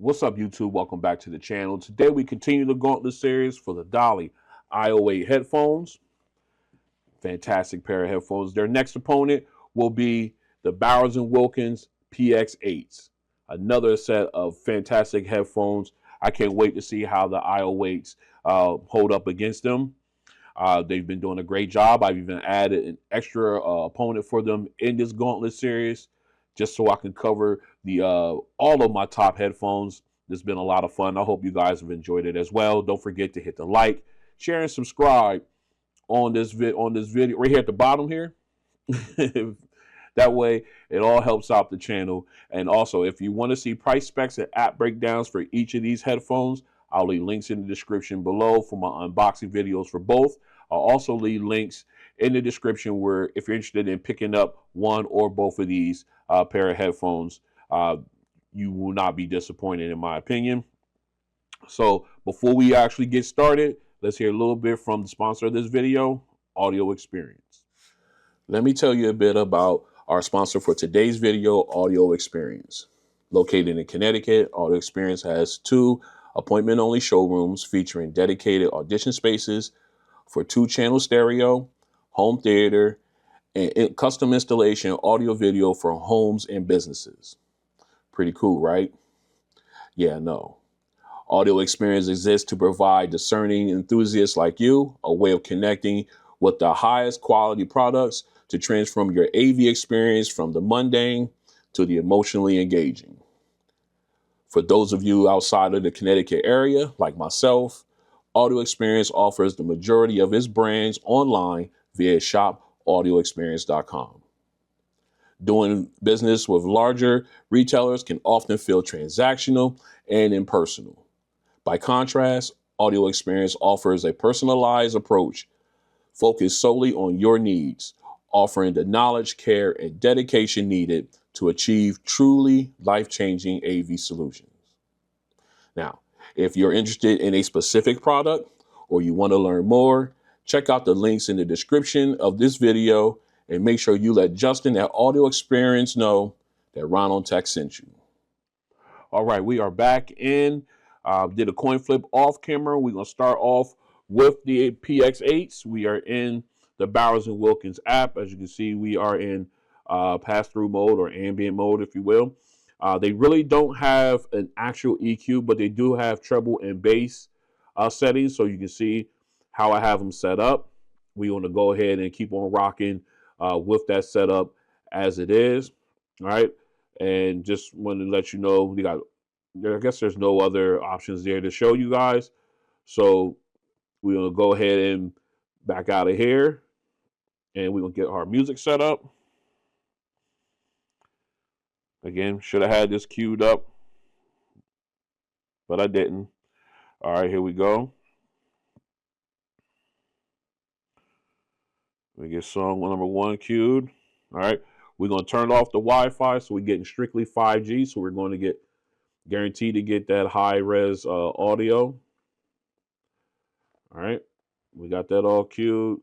What's up, YouTube? Welcome back to the channel. Today we continue the Gauntlet Series for the DALI iO-8 headphones. Fantastic pair of headphones. Their next opponent will be the Bowers Wilkins Px8s. Another set of fantastic headphones. I can't wait to see how the iO-8s hold up against them. They've been doing a great job. I've even added an extra opponent for them in this Gauntlet Series, just so I can cover the all of my top headphones. This has been a lot of fun. I hope you guys have enjoyed it as well. Don't forget to hit the like, share, and subscribe on this video right here at the bottom here. That way, it all helps out the channel. And also, if you want to see price specs and app breakdowns for each of these headphones, I'll leave links in the description below for my unboxing videos for both. I'll also leave links in the description where if you're interested in picking up one or both of these pair of headphones, you will not be disappointed in my opinion. So before we actually get started, let's hear a little bit from the sponsor of this video, Audio Experience. Let me tell you a bit about our sponsor for today's video, Audio Experience. Located in Connecticut, Audio Experience has 2 appointment-only showrooms featuring dedicated audition spaces for 2-channel stereo, home theater, and custom installation audio-video for homes and businesses. Pretty cool, right? Yeah, no. Audio Experience exists to provide discerning enthusiasts like you a way of connecting with the highest quality products to transform your AV experience from the mundane to the emotionally engaging. For those of you outside of the Connecticut area, like myself, Audio Experience offers the majority of its brands online via shopaudioexperience.com. Doing business with larger retailers can often feel transactional and impersonal. By contrast, Audio Experience offers a personalized approach focused solely on your needs, offering the knowledge, care, and dedication needed to achieve truly life-changing AV solutions. Now, if you're interested in a specific product or you want to learn more, check out the links in the description of this video and make sure you let Justin at Audio Experience know that Ron on Tech sent you. All right, we are back in. Did a coin flip off camera. We're going to start off with the PX8s. We are in the Bowers Wilkins app. As you can see, we are in pass-through mode or ambient mode, if you will. They really don't have an actual EQ, but they do have treble and bass settings. So you can see how I have them set up. We want to go ahead and keep on rocking with that setup as it is. All right. And just wanted to let you know, we got, I guess there's no other options there to show you guys. So we're going to go ahead and back out of here. And we're going to get our music set up. Again, should have had this queued up, but I didn't. All right, here we go. We get song number 1 queued. All right, we're going to turn off the Wi-Fi, so we're getting strictly 5G. So we're going to get guaranteed to get that high-res audio. All right, we got that all queued.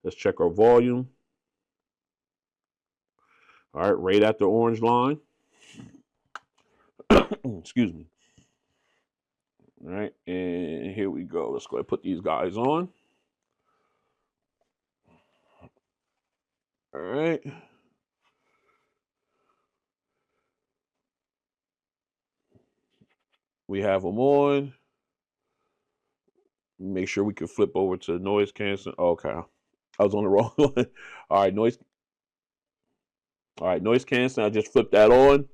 Let's check our volume. All right, right at the orange line. Excuse me. All right, and here we go. Let's go ahead and put these guys on. All right. We have them on. Make sure we can flip over to noise canceling. Okay, I was on the wrong one. All right, noise canceling. I just flipped that on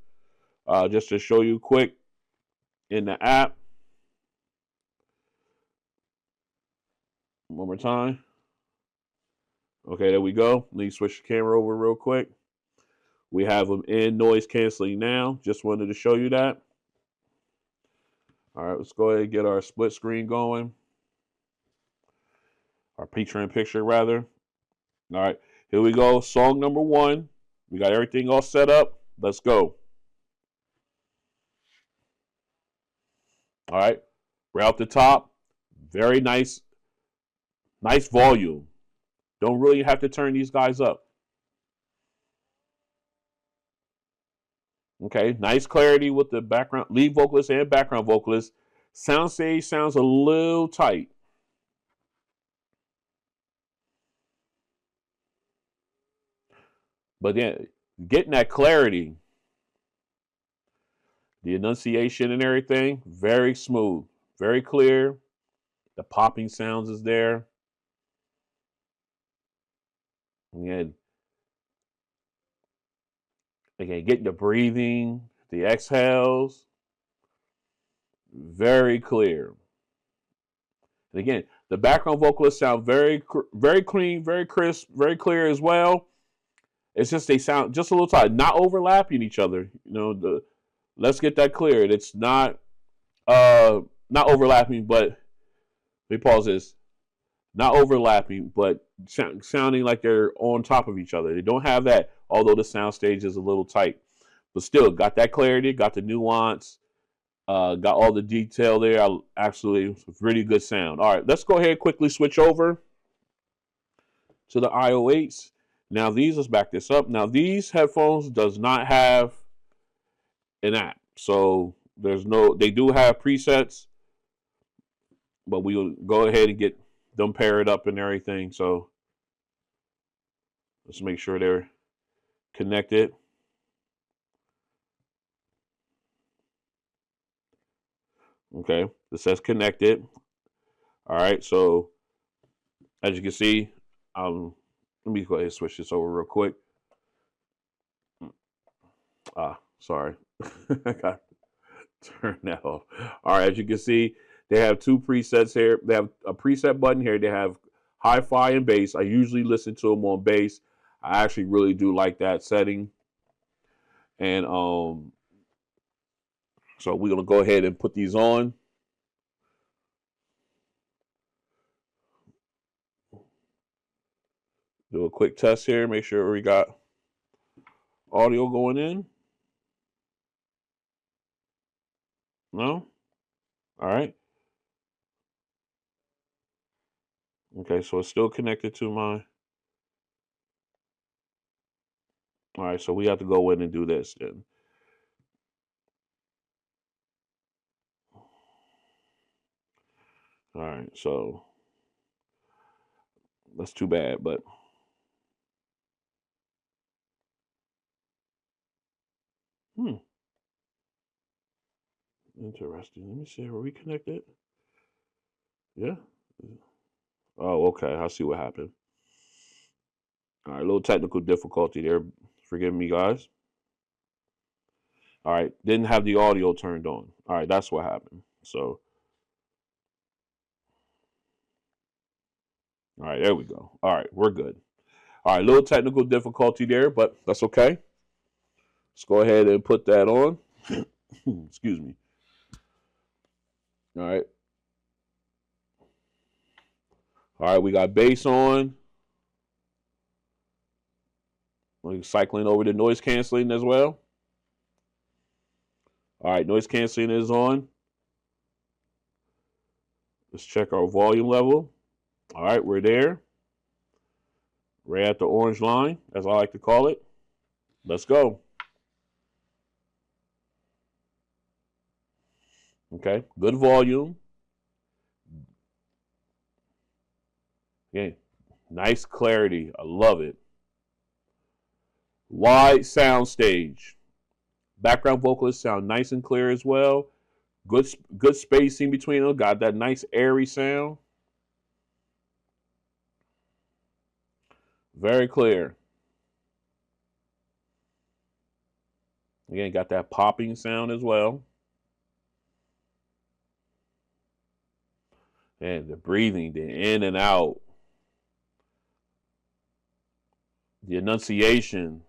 just to show you quick in the app. One more time. Okay, there we go. Let me switch the camera over real quick. We have them in noise canceling now. Just wanted to show you that. All right, let's go ahead and get our split screen going. Our picture-in-picture, rather. All right, here we go. Song number 1. We got everything all set up. Let's go. All right, right off the top. Very nice volume. Don't really have to turn these guys up. Okay, nice clarity with the background lead vocalist and background vocalist. Soundstage sounds a little tight. But then getting that clarity, the enunciation and everything, very smooth, very clear. The popping sounds is there. Again, getting the breathing, the exhales, very clear. And again, the background vocalists sound very clean, very crisp, very clear as well. It's just they sound just a little tight, not overlapping each other. Let's get that cleared. It's not overlapping, but let me pause this. Not overlapping, but sounding like they're on top of each other. They don't have that, although the sound stage is a little tight. But still, got that clarity, got the nuance, got all the detail there. Absolutely, really good sound. All right, let's go ahead and quickly switch over to the iO-8s. Now let's back this up. Now these headphones does not have an app. So they do have presets, but we'll go ahead and get them paired up and everything. So let's make sure they're connected. Okay, it says connected. All right, so as you can see, let me go ahead and switch this over real quick. Sorry. I got to turn that off. All right, as you can see, they have two presets here. They have a preset button here. They have hi-fi and bass. I usually listen to them on bass. I actually really do like that setting. And so we're gonna go ahead and put these on. Do a quick test here. Make sure we got audio going in. No? All right. Okay, so it's still connected to my... All right, so we have to go in and do this then. All right, so that's too bad, but interesting. Let me see. Are we connected? Yeah. Oh, okay. I see what happened. All right, a little technical difficulty there. Forgive me, guys. All right, didn't have the audio turned on. All right, that's what happened. So, all right, there we go. All right, we're good. All right, little technical difficulty there, but that's okay. Let's go ahead and put that on. Excuse me. All right. All right, we got bass on. We're cycling over to noise canceling as well. All right, noise canceling is on. Let's check our volume level. All right, we're there. Right at the orange line, as I like to call it. Let's go. Okay, good volume. Okay, nice clarity. I love it. Wide sound stage. Background vocalists sound nice and clear as well. Good spacing between them. Got that nice airy sound. Very clear. Again, got that popping sound as well. And the breathing, the in and out. The enunciation.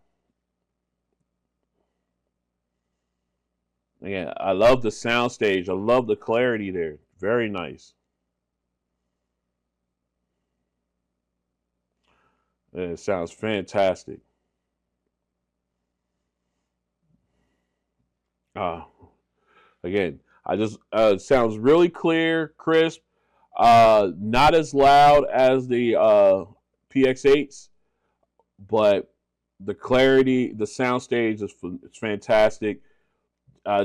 Again, I love the sound stage. I love the clarity there. Very nice. And it sounds fantastic. Again, it sounds really clear, crisp. Not as loud as the PX8s, but The clarity, the sound stage is it's fantastic.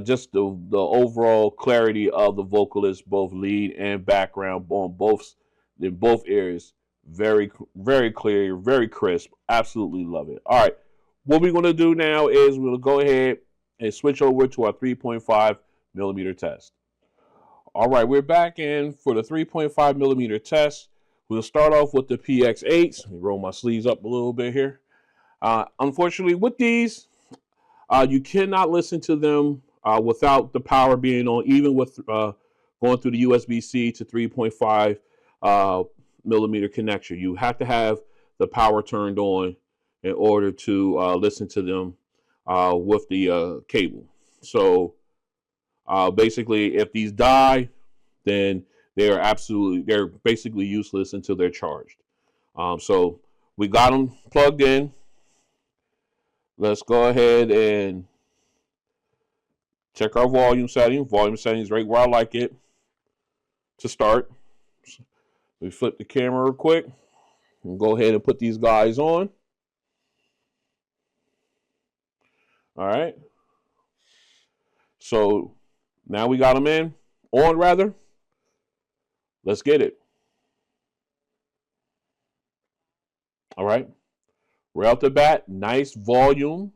Just the overall clarity of the vocalist, both lead and background, on both in both areas, very clear, very crisp. Absolutely love it. All right, what we're gonna do now is we're gonna go ahead and switch over to our 3.5 millimeter test. All right, we're back in for the 3.5 millimeter test. We'll start off with the PX8s. Let me roll my sleeves up a little bit here. Unfortunately, with these, you cannot listen to them without the power being on, even with going through the USB-C to 3.5 millimeter connection. You have to have the power turned on in order to listen to them with the cable. So basically, if these die, then they're basically useless until they're charged. So we got them plugged in. Let's go ahead and check our volume setting. Volume setting is right where I like it to start. We flip the camera real quick and go ahead and put these guys on. All right. So now we got them on rather. Let's get it. All right. Right off the bat, nice volume.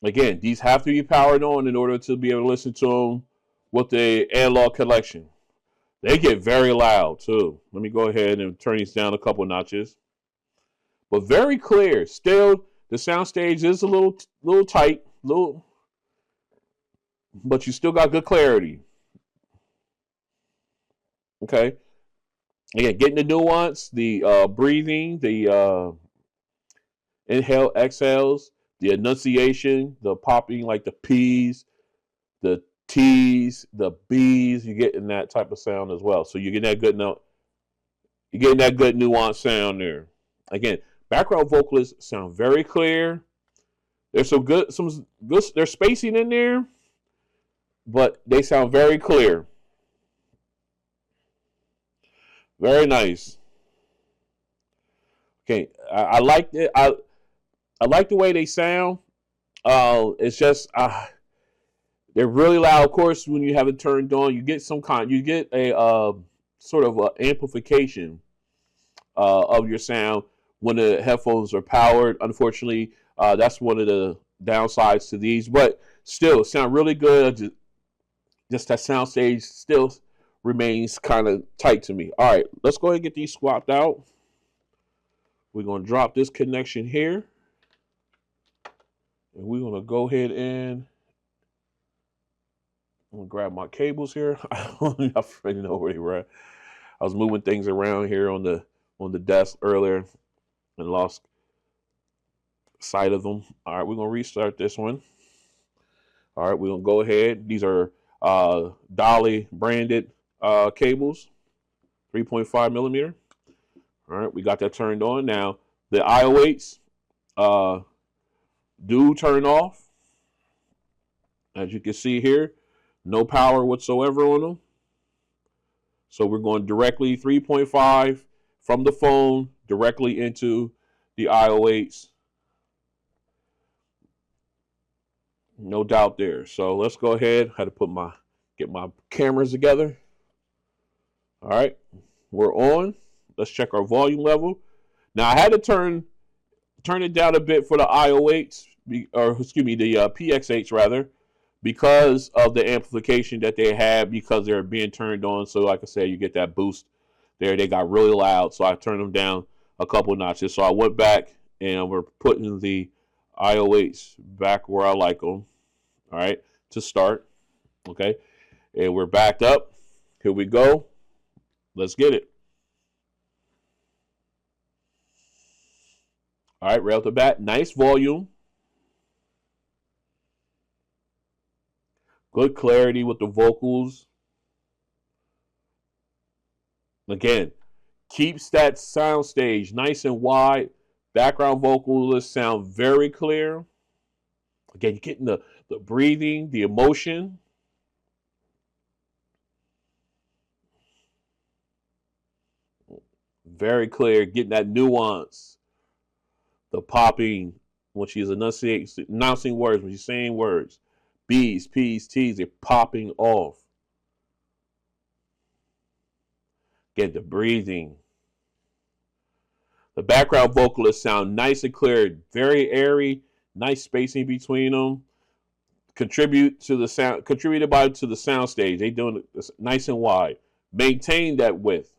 Again, these have to be powered on in order to be able to listen to them with the analog collection. They get very loud too. Let me go ahead and turn these down a couple notches. But very clear. Still, the soundstage is a little tight, but you still got good clarity. Okay. Again, getting the nuance, the breathing, the inhale, exhales, the enunciation, the popping like the P's, the T's, the B's. You're getting that type of sound as well. So you're getting that good note. You're getting that good nuance sound there. Again, background vocalists sound very clear. There's some good, there's spacing in there, but they sound very clear. Very nice. Okay, I like it. I like the way they sound. It's just they're really loud. Of course, when you have it turned on, you get a sort of amplification of your sound when the headphones are powered. Unfortunately, that's one of the downsides to these, but still sound really good. Just that sound stage still remains kind of tight to me. All right, let's go ahead and get these swapped out. We're going to drop this connection here. And we're going to go ahead and I'm going to grab my cables here. I don't know where they were at. I was moving things around here on the desk earlier and lost sight of them. All right, we're going to restart this one. All right, we're going to go ahead. These are DALI branded cables, 3.5 millimeter. All right, we got that turned on. Now, the iO-8s do turn off. As you can see here, no power whatsoever on them. So we're going directly 3.5 from the phone directly into the iO-8s. No doubt there. So let's go ahead. I had to get my cameras together. All right, we're on. Let's check our volume level. Now I had to turn it down a bit for the iO-8s, or excuse me, the PX8s rather, because of the amplification that they had, because they're being turned on. So like I said, you get that boost there. They got really loud, so I turned them down a couple notches. So I went back and we're putting the iO-8s back where I like them. All right, to start. Okay, and we're backed up. Here we go. Let's get it. All right, right off the bat, nice volume. Good clarity with the vocals. Again, keeps that sound stage nice and wide. Background vocalists sound very clear. Again, you're getting the breathing, the emotion. Very clear, getting that nuance. The popping when she's announcing words, when she's saying words. B's, P's, T's, they're popping off. Get the breathing. The background vocalists sound nice and clear, very airy, nice spacing between them. Contributed to the sound stage. They doing it nice and wide. Maintain that width.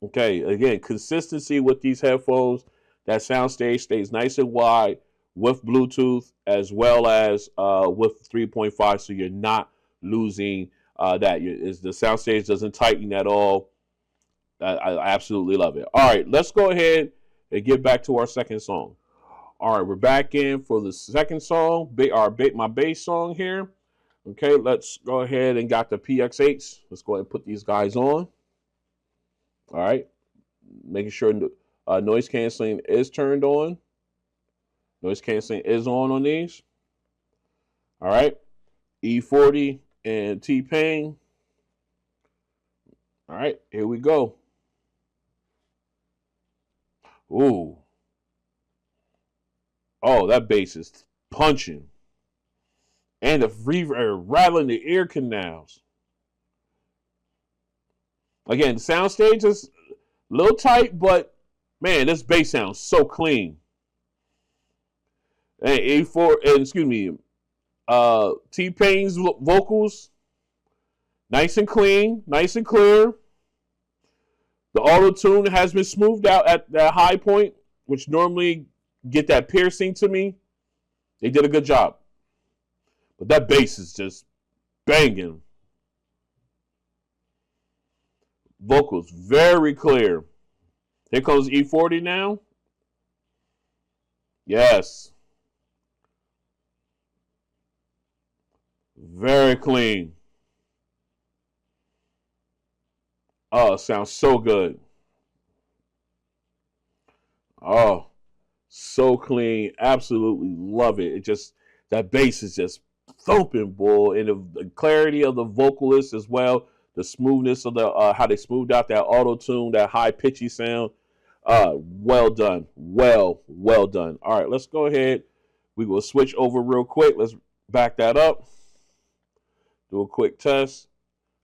Okay, again, consistency with these headphones. That sound stage stays nice and wide with Bluetooth as well as with 3.5, so you're not losing that. The sound stage doesn't tighten at all. I absolutely love it. All right, let's go ahead and get back to our second song. All right, we're back in for the second song, my bass song here. Okay, let's go ahead and got the Px8s. Let's go ahead and put these guys on. All right, making sure noise canceling is turned on. Noise canceling is on these. All right, E40 and T-Pain. All right, here we go. Ooh. Oh, that bass is punching. And the reverb rattling the ear canals. Again, the soundstage is a little tight, but man, this bass sounds so clean. And T-Pain's vocals, nice and clean, nice and clear. The auto-tune has been smoothed out at that high point, which normally get that piercing to me. They did a good job. But that bass is just banging. Vocals very clear. Here comes E40 now. Yes. Very clean. Oh, sounds so good. Oh, so clean. Absolutely love it. That bass is just thumping, boy. And the clarity of the vocalist as well. The smoothness of the how they smoothed out that auto-tune, that high pitchy sound. Well done. Well done. All right, let's go ahead. We will switch over real quick. Let's back that up. Do a quick test.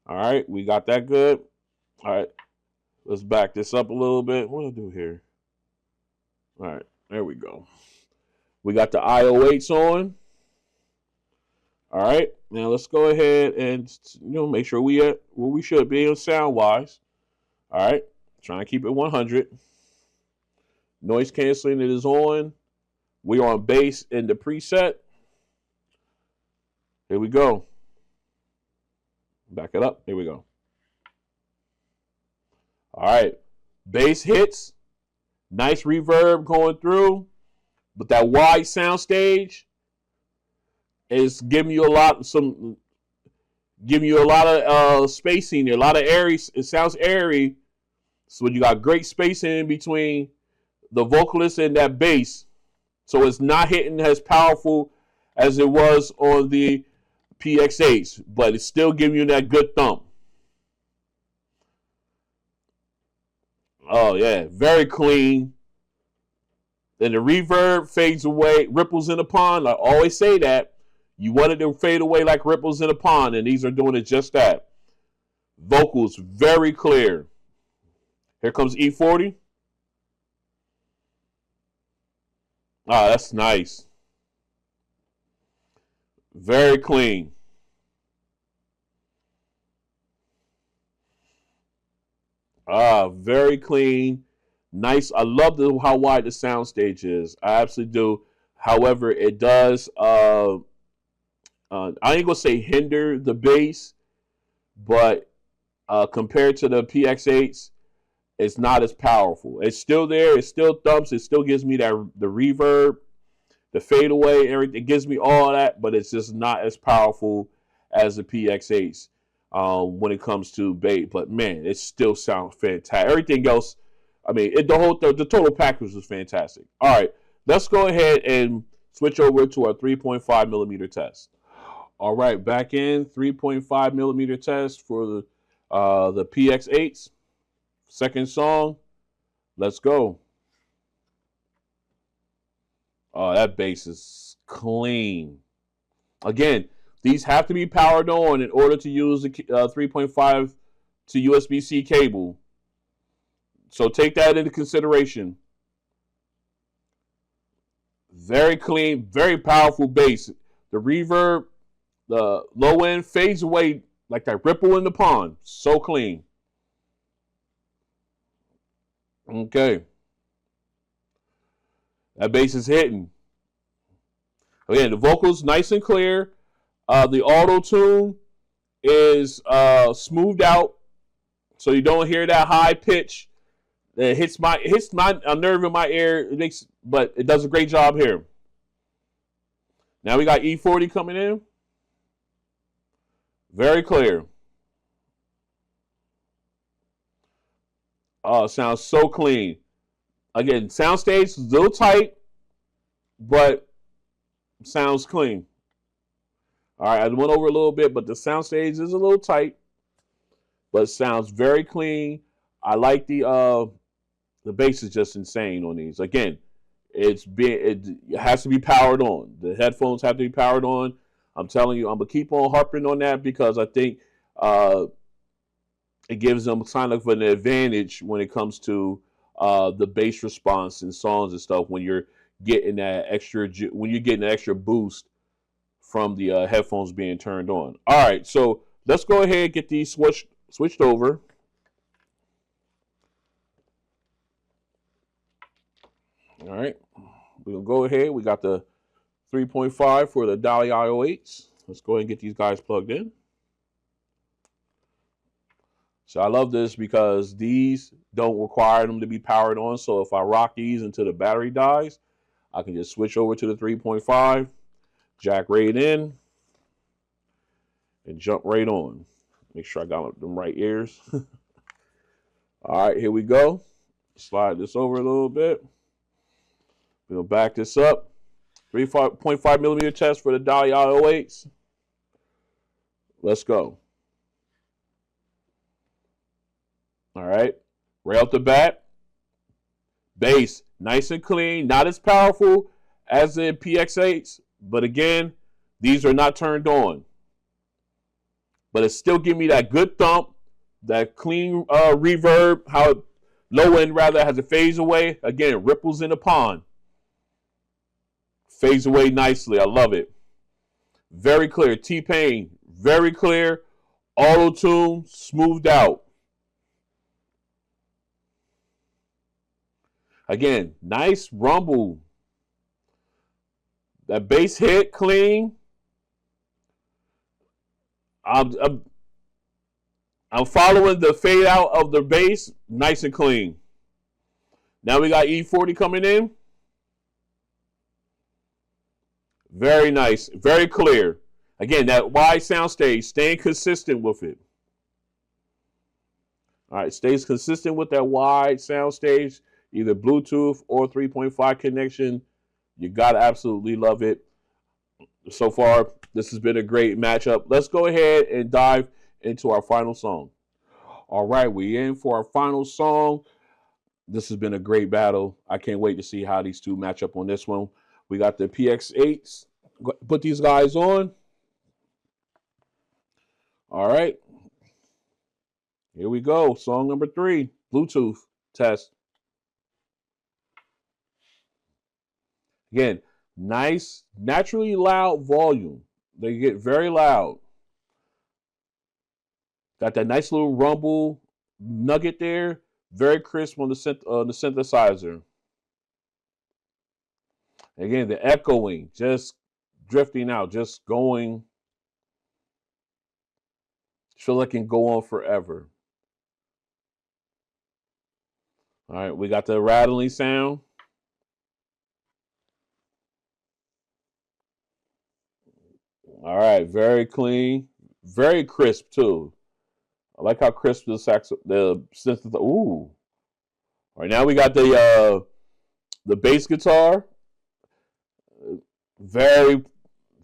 All right, we got that good. All right, let's back this up a little bit. What do I do here? All right, there we go. We got the iO-8s on. All right, now let's go ahead and make sure we at where we should be sound wise. All right, trying to keep it 100. Noise canceling it is on. We are on bass in the preset. Here we go. Back it up. Here we go. All right, bass hits. Nice reverb going through, but that wide sound stage is giving you a lot of spacing there, a lot of airy. It sounds airy, so you got great spacing in between the vocalist and that bass, so it's not hitting as powerful as it was on the Px8s, but it's still giving you that good thump. Oh yeah, very clean. Then the reverb fades away, ripples in a pond. I always say that. You want it to fade away like ripples in a pond, and these are doing it just that. Vocals very clear. Here comes E40. Ah, that's nice. Very clean. Ah, very clean. Nice. I love how wide the soundstage is. I absolutely do. However, it does, I ain't going to say hinder the bass, but compared to the Px8s, it's not as powerful. It's still there. It still thumps. It still gives me the reverb, the fadeaway, everything. It gives me all that, but it's just not as powerful as the Px8s when it comes to bass. But man, it still sounds fantastic. Everything else, I mean, the total package was fantastic. All right, let's go ahead and switch over to our 3.5 millimeter test. All right, back in 3.5 millimeter test for the Px8s. Second song, let's go. Oh, that bass is clean. Again, these have to be powered on in order to use the 3.5 to USB-C cable. So take that into consideration. Very clean, very powerful bass. The reverb, the low end fades away like that ripple in the pond. So clean. Okay. That bass is hitting. Again, the vocals nice and clear. The auto tune is smoothed out, so you don't hear that high pitch. It hits a nerve in my ear. But it does a great job here. Now we got E40 coming in. Very clear. Oh, it sounds so clean. Again, soundstage is a little tight, but sounds clean. All right, I went over a little bit, but the soundstage is a little tight, but sounds very clean. I like the bass is just insane on these. Again, it has to be powered on. The headphones have to be powered on. I'm telling you, I'm gonna keep on harping on that because I think it gives them kind of an advantage when it comes to the bass response in songs and stuff when you're getting that extra boost from the headphones being turned on. All right, so let's go ahead and get these switched over. All right, we'll go ahead. We got the 3.5 for the DALI iO-8s. Let's go ahead and get these guys plugged in. So I love this because these don't require them to be powered on. So if I rock these until the battery dies, I can just switch over to the 3.5, jack right in, and jump right on. Make sure I got them right ears. All right, here we go. Slide this over a little bit. We'll back this up. 3.5 millimeter test for the DALI iO-8s. Let's go. All right, right off the bat, bass nice and clean, not as powerful as the Px8s, but again, these are not turned on. But it still give me that good thump, that clean reverb, how low end rather has a phase away. Again, ripples in the pond. Fades away nicely. I love it. Very clear. T-Pain, very clear. Auto-tune, smoothed out. Again, nice rumble. That bass hit clean. I'm following the fade out of the bass, nice and clean. Now we got E40 coming in. Very nice, very clear. Again, that wide soundstage, staying consistent with it. All right, stays consistent with that wide soundstage, either Bluetooth or 3.5 connection. You gotta absolutely love it. So far, this has been a great matchup. Let's go ahead and dive into our final song. All right, we in for our final song. This has been a great battle. I can't wait to see how these two match up on this one. We got the Px8s. Put these guys on. All right. Here we go. Song number 3, Bluetooth test. Again, nice, naturally loud volume. They get very loud. Got that nice little rumble nugget there. Very crisp on the synthesizer. Again, the echoing, just drifting out, just going. Feel like it can go on forever. All right, we got the rattling sound. All right, very clean, very crisp too. I like how crisp the synthesizer. Ooh. All right, now we got the bass guitar. Very,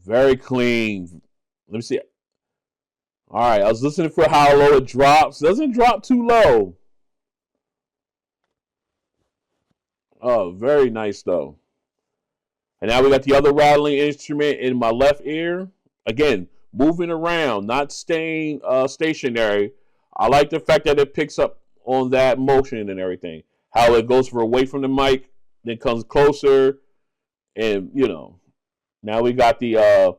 very clean. Let me see. All right, I was listening for how low it drops. Doesn't drop too low. Oh, very nice though. And now we got the other rattling instrument in my left ear. Again, moving around, not staying stationary. I like the fact that it picks up on that motion and everything. How it goes for away from the mic, then comes closer, and now we got the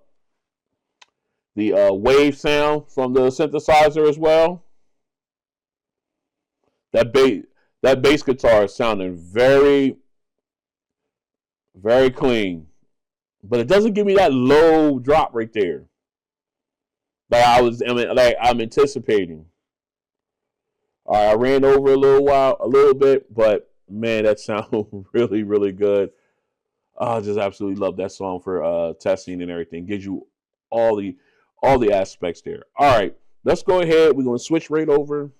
wave sound from the synthesizer as well. That bass guitar is sounding very, very clean, but it doesn't give me that low drop right there like I'm anticipating. All right, I ran over a little bit, but man, that sounds really, really good. I just absolutely love that song for testing and everything. Gives you all the all the aspects there. All right, let's go ahead. We're going to switch right over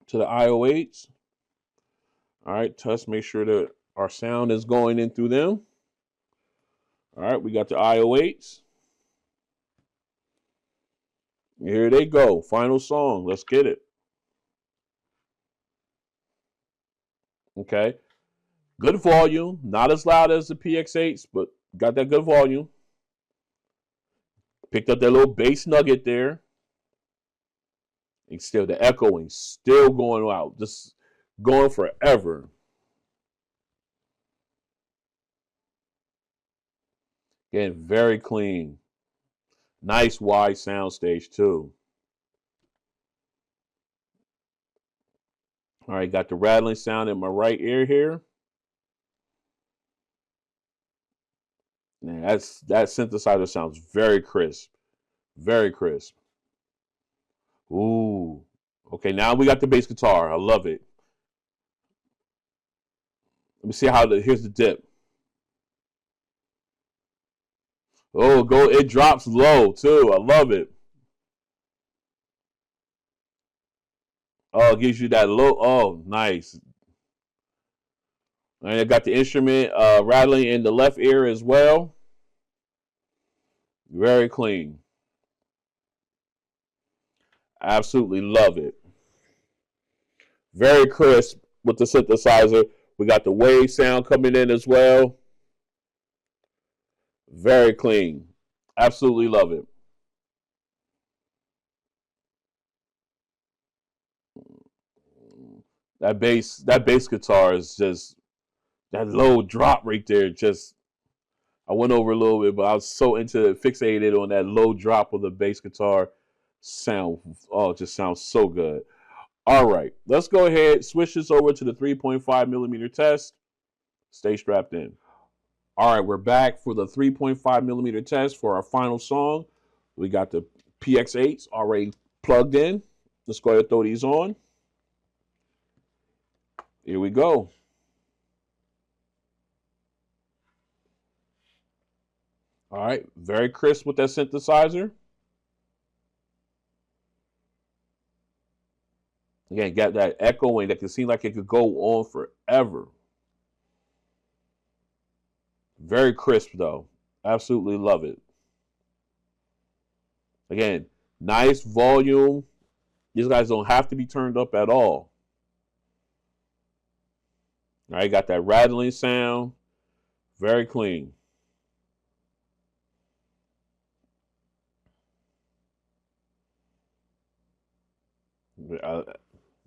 to the iO-8s. All right, test. Make sure that our sound is going in through them. All right, we got the iO-8s. Here they go. Final song. Let's get it. Okay. Good volume. Not as loud as the Px8s, but got that good volume. Picked up that little bass nugget there. And still the echoing, still going out. Just going forever. Again, very clean. Nice wide soundstage too. All right, got the rattling sound in my right ear here. Man, that synthesizer sounds very crisp. Very crisp. Ooh. Okay, now we got the bass guitar. I love it. Let me see here's the dip. Oh, it drops low too. I love it. Oh, it gives you that low. Oh, nice. And I got the instrument rattling in the left ear as well. Very clean. Absolutely love it. Very crisp with the synthesizer. We got the wave sound coming in as well. Very clean. Absolutely love it. That bass guitar is just that low drop right there. Just I went over a little bit, but I was so fixated on that low drop of the bass guitar sound. Oh, it just sounds so good. All right, let's go ahead, switch this over to the 3.5 millimeter test. Stay strapped in. All right, we're back for the 3.5 millimeter test for our final song. We got the Px8s already plugged in. Let's go ahead and throw these on. Here we go. All right, very crisp with that synthesizer. Again, got that echoing that can seem like it could go on forever. Very crisp though. Absolutely love it. Again, nice volume. These guys don't have to be turned up at all. All right, got that rattling sound. Very clean.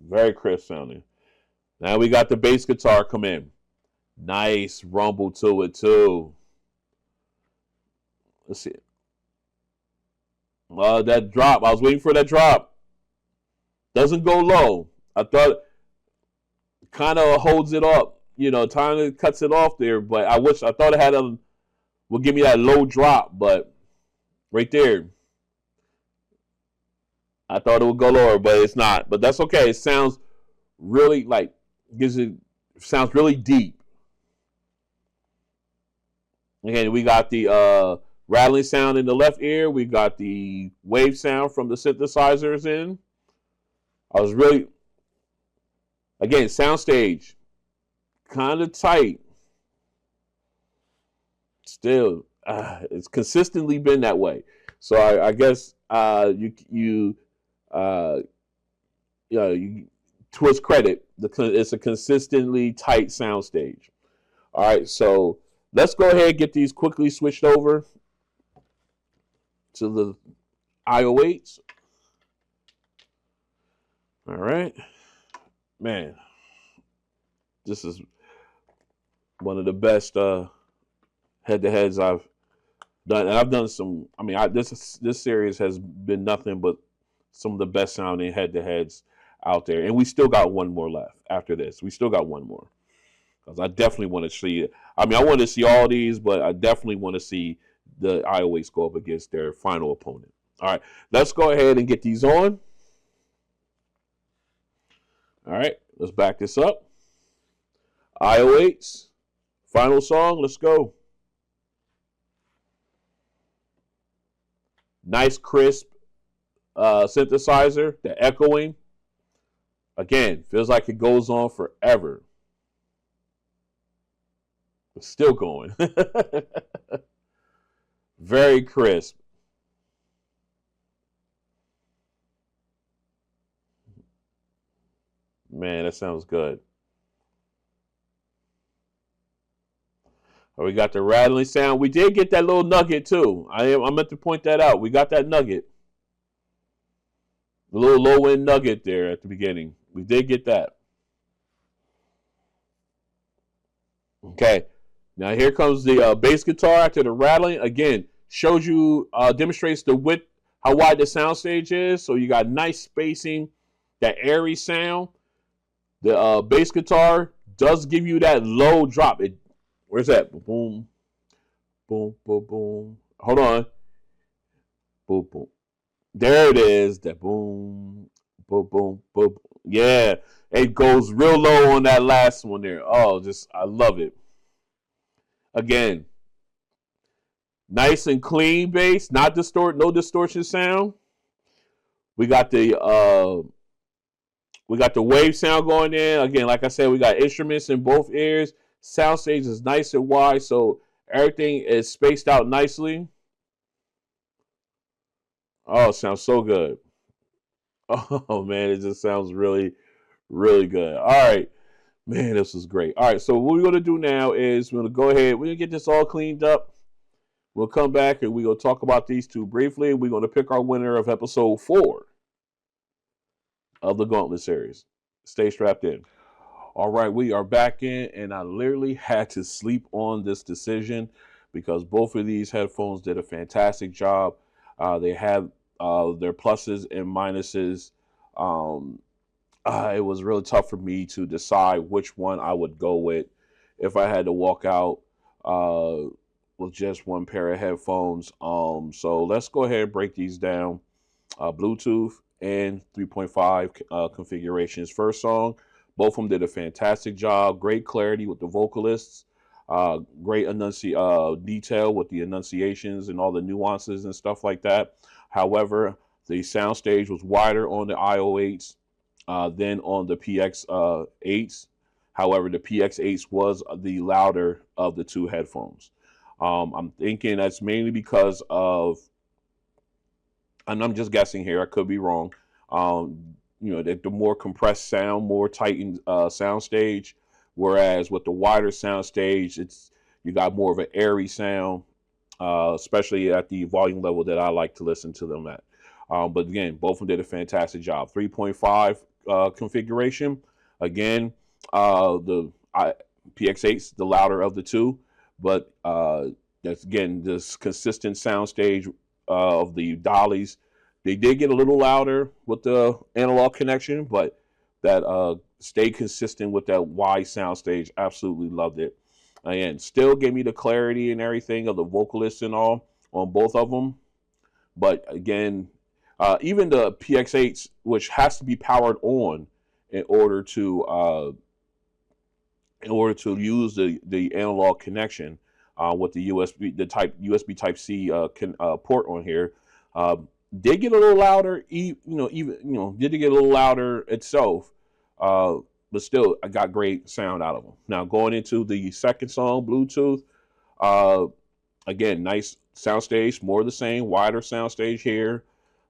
Very crisp sounding. Now we got the bass guitar come in. Nice rumble to it too. Let's see. That drop. I was waiting for that drop. Doesn't go low. I thought kind of holds it up. Kind of cuts it off there. But I thought it would give me that low drop. But right there, I thought it would go lower, but it's not. But that's okay. It sounds really sounds really deep. Again, we got the rattling sound in the left ear. We got the wave sound from the synthesizers in. I was really, again, soundstage, kind of tight. Still, it's consistently been that way. So I guess to its credit, it's a consistently tight soundstage. All right, so let's go ahead and get these quickly switched over to the iO-8s. All right, man, this is one of the best head-to-heads I've done, and I've done some. I mean, this series has been nothing but some of the best sounding head-to-heads out there, and we still got one more left after this. We still got one more because I definitely want to see it. I mean, I want to see all these, but I definitely want to see the iO-8s go up against their final opponent. All right, let's go ahead and get these on. All right, let's back this up. iO-8s, final song, let's go. Nice, crisp synthesizer, the echoing. Again, feels like it goes on forever. It's still going. Very crisp. Man, that sounds good. Oh, we got the rattling sound. We did get that little nugget too. I meant to point that out. We got that nugget. The little low end nugget there at the beginning. We did get that. Okay. Now here comes the bass guitar after the rattling. Again, shows you, demonstrates the width, how wide the soundstage is. So you got nice spacing, that airy sound. The bass guitar does give you that low drop. Where's that? Boom, boom, boom, boom. Hold on. Boom, boom. There it is. That boom, boom, boom, boom. Yeah, it goes real low on that last one there. Oh, I love it. Again, nice and clean bass, no distortion sound. We got the wave sound going in. Again, like I said, we got instruments in both ears. Soundstage is nice and wide, so everything is spaced out nicely. Oh, it sounds so good. Oh man, it just sounds really, really good. All right, man, this is great. All right, so what we're gonna do now is we're gonna go ahead. We're gonna get this all cleaned up. We'll come back and we're gonna talk about these two briefly. We're gonna pick our winner of episode 4 of the Gauntlet Series. Stay strapped in. All right, we are back in, and I literally had to sleep on this decision because both of these headphones did a fantastic job. They have their pluses and minuses. It was really tough for me to decide which one I would go with if I had to walk out with just one pair of headphones. So let's go ahead and break these down. Bluetooth and 3.5 configurations. First song, both of them did a fantastic job. Great clarity with the vocalists. Great detail with the enunciations and all the nuances and stuff like that. However, the soundstage was wider on the iO-8s than on the Px8s. However, the Px8s was the louder of the two headphones. I'm thinking that's mainly because of, and I'm just guessing here, I could be wrong, the more compressed sound, more tightened soundstage, whereas with the wider soundstage, you got more of an airy sound, especially at the volume level that I like to listen to them at. But again, both of them did a fantastic job. 3.5 configuration. Again, the Px8's the louder of the two, but that's again this consistent soundstage of the DALIs. They did get a little louder with the analog connection, but that stayed consistent with that wide soundstage. Absolutely loved it. And still gave me the clarity and everything of the vocalists and all on both of them. But again, even the Px8s, which has to be powered on in order to use the analog connection with the USB Type C port on here, did get a little louder. Did get a little louder itself, but still, I got great sound out of them. Now going into the second song, Bluetooth. Again, nice soundstage, more of the same, wider soundstage here,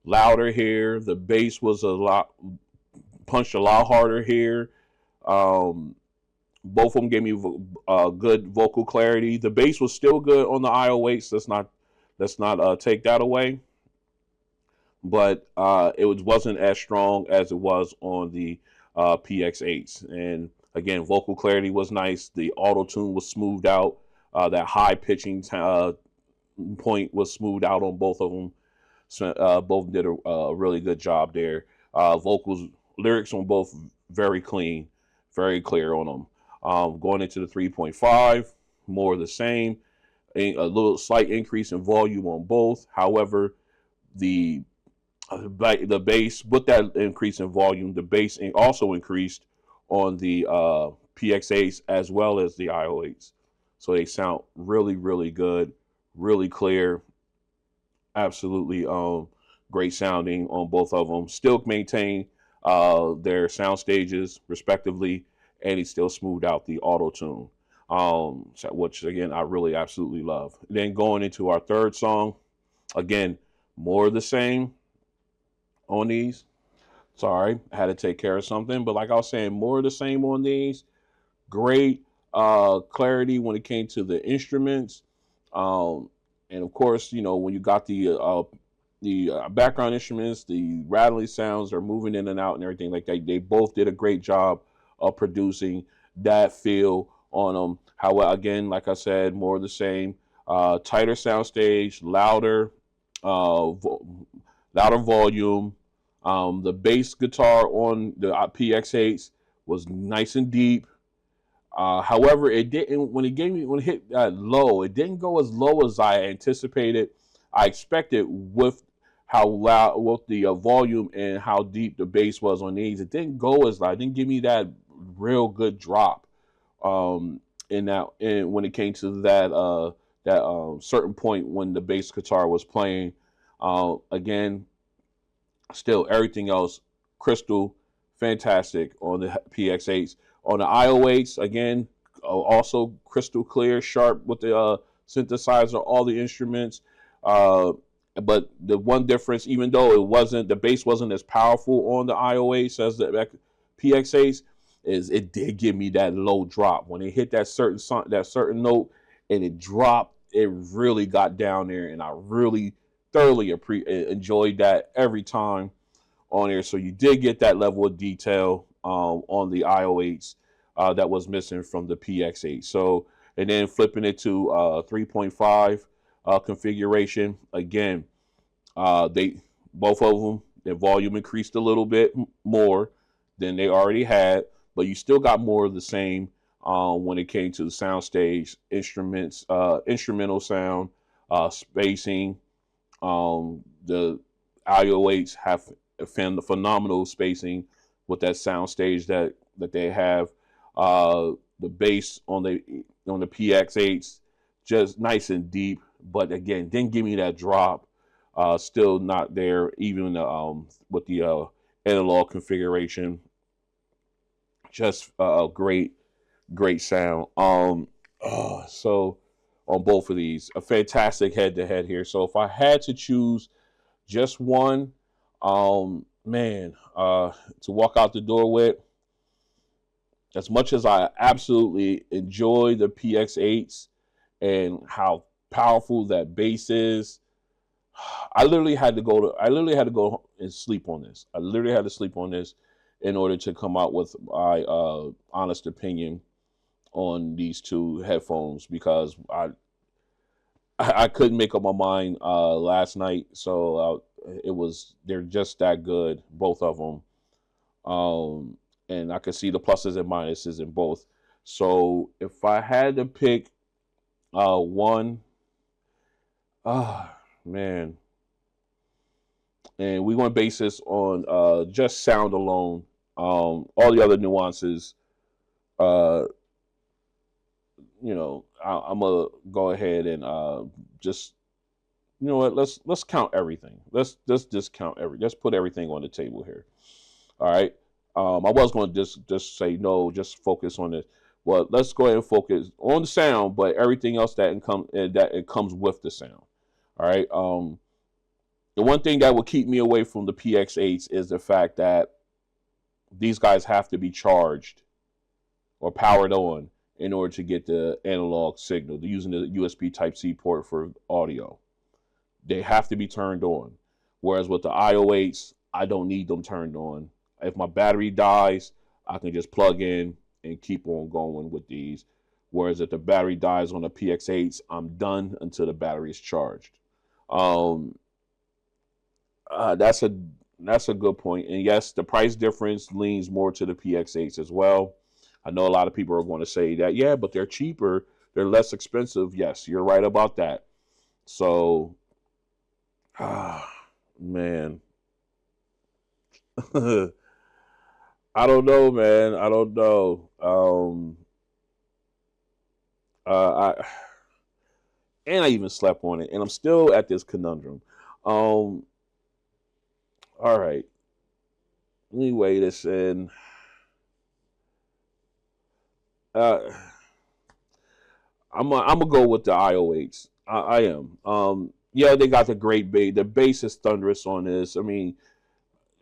louder here. The bass was punched a lot harder here. Both of them gave me good vocal clarity. The bass was still good on the iO-8, so let's not take that away. But it wasn't as strong as it was on the PX8s. And again, vocal clarity was nice. The auto tune was smoothed out. That high pitching point was smoothed out on both of them. So, both did a really good job there. Vocals, lyrics on both very clean, very clear on them. Going into the 3.5, more of the same. A little slight increase in volume on both. However, the bass, with that increase in volume, the bass also increased on the PX8s as well as the iO8s. So they sound really, really good, really clear, absolutely great sounding on both of them. Still maintain their sound stages respectively, and he still smoothed out the auto tune, which again I really absolutely love. Then going into our third song, again, more of the same on these. Sorry, I had to take care of something, but like I was saying, more of the same on these. Great clarity when it came to the instruments, and of course, you know, when you got the background instruments, the rattling sounds are moving in and out and everything like that. They both did a great job of producing that feel on them. However, again, like I said, more of the same. Tighter soundstage, louder volume. The bass guitar on the PX8s was nice and deep. However, it didn't when it hit low, it didn't go as low as I anticipated. I expected with how loud, with the volume and how deep the bass was on these. It didn't go as loud. It didn't give me that real good drop. In that, and when it came to that certain point when the bass guitar was playing, again, still everything else crystal fantastic on the PX8s. On the iO8s, again, also crystal clear, sharp with the synthesizer, all the instruments. But the one difference, even though the bass wasn't as powerful on the iO8s as the PX8s, is it did give me that low drop when it hit that certain note and it dropped. It really got down there, and I really thoroughly enjoyed that every time on there. So you did get that level of detail on the iO8s that was missing from the PX8. So, and then flipping it to 3.5 configuration, again, they both of them, their volume increased a little bit more than they already had, but you still got more of the same when it came to the sound stage, instruments, instrumental sound, spacing. The iO8s have phenomenal spacing with that sound stage that they have. The bass on the PX8s just nice and deep, but again didn't give me that drop. Still not there even with the analog configuration. Just great sound. So on both of these, a fantastic head to head here. So if I had to choose just one, man, to walk out the door with, as much as I absolutely enjoy the PX8s and how powerful that bass is, I literally had to go and sleep on this. I literally had to sleep on this in order to come out with my honest opinion on these two headphones, because I couldn't make up my mind last night. So they're just that good, both of them. And I could see the pluses and minuses in both. So if I had to pick one, man, and we're going to base this on just sound alone. All the other nuances, I'm gonna go ahead and just, you know what? Let's count everything. Let's discount Let's put everything on the table here. All right. I was going to just say no, just focus on this. Well, let's go ahead and focus on the sound, but everything else that it comes with the sound. All right. The one thing that will keep me away from the PX8s is the fact that these guys have to be charged or powered on in order to get the analog signal. They're using the USB Type-C port for audio. They have to be turned on. Whereas with the iO-8s, I don't need them turned on. If my battery dies, I can just plug in and keep on going with these. Whereas if the battery dies on the Px8s, I'm done until the battery is charged. Um, that's a good point. And yes, the price difference leans more to the Px8s as well. I know a lot of people are going to say that, yeah, but they're cheaper, they're less expensive. Yes, you're right about that. So, man, I don't know, man. I don't know. I and I even slept on it, and I'm still at this conundrum. All right, let me weigh this in. Uh, I'm gonna go with the iO-8s. I am. Yeah, they got the great bass. The bass is thunderous on this. I mean,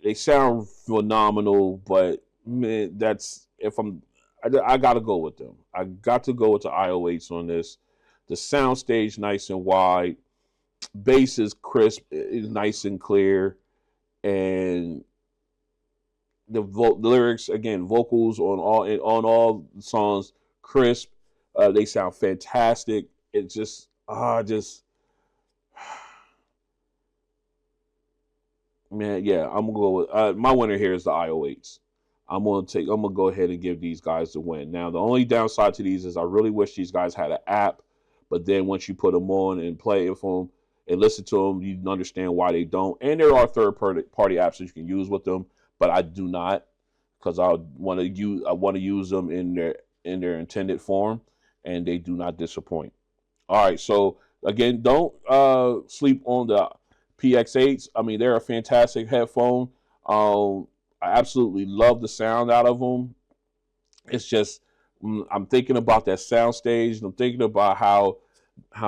they sound phenomenal, but man, that's if I got to go with them. I got to go with the iO-8s on this. The sound stage nice and wide, bass is crisp, is nice and clear, and the lyrics again, vocals on all songs crisp. They sound fantastic. It just man, yeah, I'm gonna go with my winner here is the iO-8s. I'm gonna go ahead and give these guys the win. Now, the only downside to these is I really wish these guys had an app, but then once you put them on and play it for them and listen to them, you understand why they don't. And there are third-party apps that you can use with them, but I do not because I want to use them in their intended form, and they do not disappoint. All right, so again, don't sleep on the Px8s. I mean, they're a fantastic headphone. I absolutely love the sound out of them. It's just I'm thinking about that sound stage, and I'm thinking about how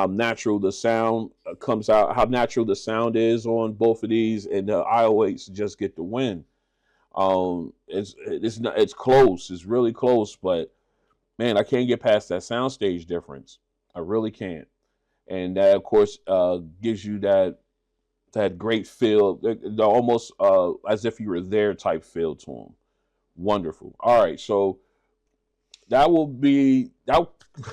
natural the sound comes out, how natural the sound is on both of these, and the iO-8s just get the win. It's close, it's really close, but man, I can't get past that sound stage difference. I really can't, and that of course gives you that great feel, almost as if you were there type feel to them. Wonderful. All right, so that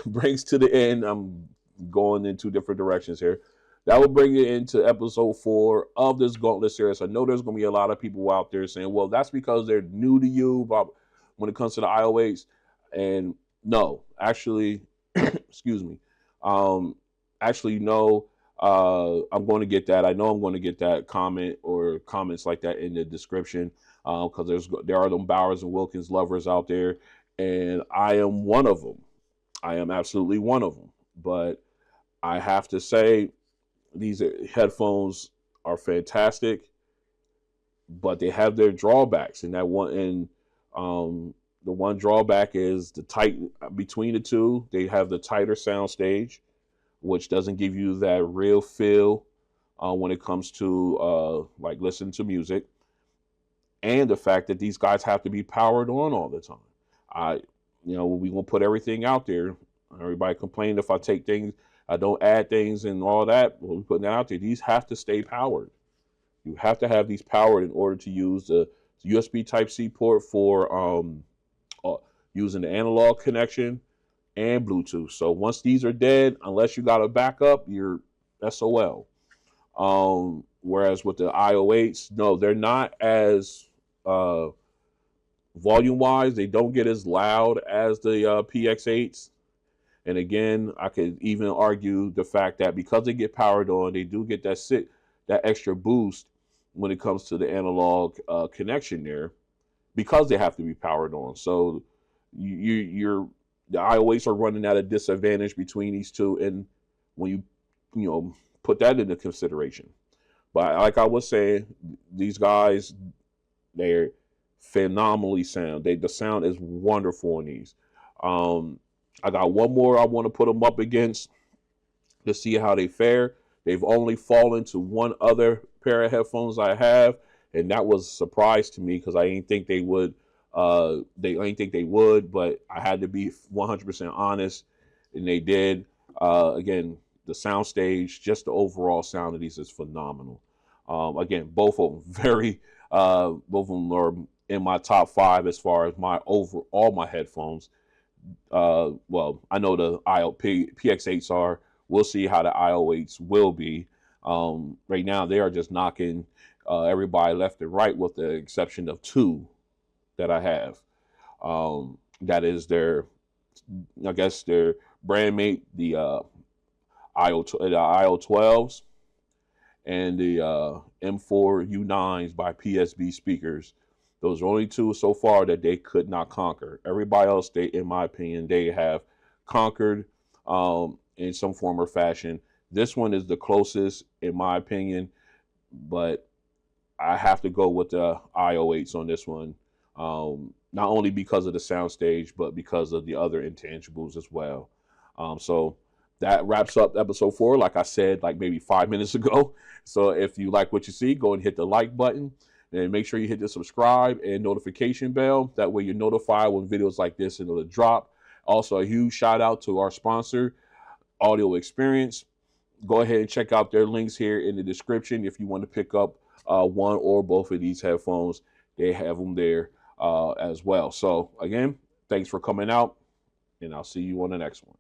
brings to the end. I'm going in two different directions here. That will bring it into episode 4 of this Gauntlet series. I know there's going to be a lot of people out there saying, well, that's because they're new to you but when it comes to the iO-8s. And no, actually, excuse me. Actually, no, I'm going to get that. I know I'm going to get that comment or comments like that in the description because there are them Bowers and Wilkins lovers out there, and I am one of them. I am absolutely one of them. But I have to say, these headphones are fantastic, but they have their drawbacks. And the one drawback is the tight between the two. They have the tighter sound stage, which doesn't give you that real feel when it comes to like listening to music, and the fact that these guys have to be powered on all the time. We gonna put everything out there. Everybody complained if I take things, I don't add things and all that. Well, we're putting that out there. These have to stay powered. You have to have these powered in order to use the USB Type-C port for using the analog connection and Bluetooth. So once these are dead, unless you got a backup, you're SOL. Whereas with the iO-8s, no, they're not as volume-wise. They don't get as loud as the Px8s. And again, I could even argue the fact that because they get powered on, they do get that extra boost when it comes to the analog connection there, because they have to be powered on. So the iO-8s are running at a disadvantage between these two, and when you put that into consideration. But like I was saying, these guys, they're phenomenally sound. The sound is wonderful on these. I got one more I want to put them up against to see how they fare. They've only fallen to one other pair of headphones I have, and that was a surprise to me because I didn't think they would I didn't think they would, but I had to be 100% honest, and they did. Again, the sound stage, just the overall sound of these is phenomenal. Again, both of them both of them are in my top 5 as far as my all my headphones. Well, I know the Px8s are. We'll see how the iO-8s will be. Right now, they are just knocking everybody left and right, with the exception of 2 that I have. That is I guess their brand mate, the iO-12s and the M4U9s by PSB speakers. Those are only 2 so far that they could not conquer. Everybody else, in my opinion, they have conquered in some form or fashion. This one is the closest, in my opinion, but I have to go with the iO-8s on this one. Not only because of the soundstage, but because of the other intangibles as well. So that wraps up episode 4, like I said, like maybe 5 minutes ago. So if you like what you see, go and hit the like button, and make sure you hit the subscribe and notification bell. That way you're notified when videos like this will drop. Also, a huge shout out to our sponsor, Audio Experience. Go ahead and check out their links here in the description if you want to pick up one or both of these headphones. They have them there as well. So again, thanks for coming out, and I'll see you on the next one.